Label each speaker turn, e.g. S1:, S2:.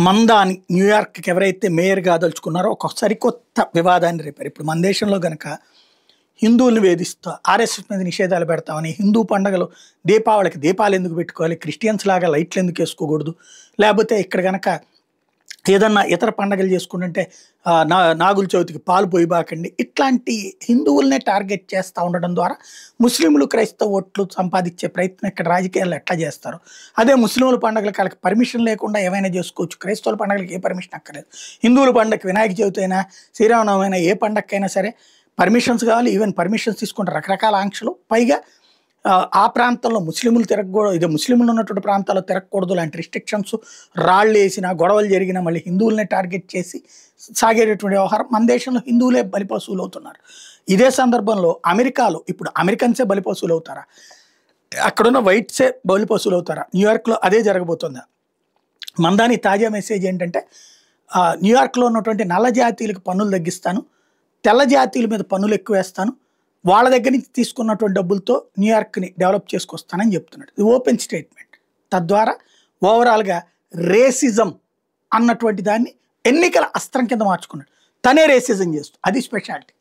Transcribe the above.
S1: మందాని న్యూయార్క్కి ఎవరైతే మేయర్గా దలుచుకున్నారో ఒక సరికొత్త వివాదాన్ని రేపారు. ఇప్పుడు మన దేశంలో గనక హిందువుల్ని వేధిస్తూ ఆర్ఎస్ఎస్ మీద నిషేధాలు పెడతామని, హిందూ పండుగలు దీపావళికి దీపాలు ఎందుకు పెట్టుకోవాలి, క్రిస్టియన్స్ లాగా లైట్లు ఎందుకు వేసుకోకూడదు, లేకపోతే ఇక్కడ గనక ఏదన్నా ఇతర పండుగలు చేసుకుంటుంటే నాగుల చవితికి పాలు పోయిబాకండి, ఇట్లాంటి హిందువులనే టార్గెట్ చేస్తూ ఉండడం ద్వారా ముస్లింలు క్రైస్తవ ఓట్లు సంపాదించే ప్రయత్నం ఇక్కడ రాజకీయాల్లో ఎట్లా చేస్తారు. అదే ముస్లింల పండుగలకు వాళ్ళకి పర్మిషన్ లేకుండా ఏమైనా చేసుకోవచ్చు, క్రైస్తవుల పండుగలకు ఏ పర్మిషన్ అక్కర్లేదు. హిందువుల పండుగకి వినాయక చవితి అయినా శ్రీరామనవమి అయినా ఏ పండగకైనా సరే పర్మిషన్స్ కావాలి. ఈవెన్ పర్మిషన్స్ తీసుకుంటే రకరకాల ఆంక్షలు, పైగా ఆ ప్రాంతంలో ముస్లింలు తిరగకూడదు, ఇది ముస్లింలు ఉన్నటువంటి ప్రాంతాల్లో తిరగకూడదు లాంటి రిస్ట్రిక్షన్స్, రాళ్ళు వేసినా గొడవలు జరిగినా మళ్ళీ హిందువులనే టార్గెట్ చేసి సాగేటటువంటి వ్యవహారం. మన దేశంలో హిందువులే బలిపశువులు అవుతున్నారు. ఇదే సందర్భంలో అమెరికాలో ఇప్పుడు అమెరికన్సే బలిపశువులు అవుతారా, అక్కడున్న వైట్సే బలిపశువులు అవుతారా? న్యూయార్క్లో అదే జరగబోతుందా? మందాని తాజా మెసేజ్ ఏంటంటే, న్యూయార్క్లో ఉన్నటువంటి నల్ల జాతీయులకు పన్నులు తగ్గిస్తాను, తెల్ల జాతీయుల మీద పన్నులు ఎక్కువ వేస్తాను, వాళ్ళ దగ్గర నుంచి తీసుకున్నటువంటి డబ్బులతో న్యూయార్క్ని డెవలప్ చేసుకొస్తానని చెప్తున్నాడు. ఇది ఓపెన్ స్టేట్మెంట్. తద్వారా ఓవరాల్గా రేసిజం అన్నటువంటి దాన్ని ఎన్నికల అస్త్రం కింద మార్చుకున్నాడు. తనే రేసిజం చేస్తూ, అది స్పెషాలిటీ.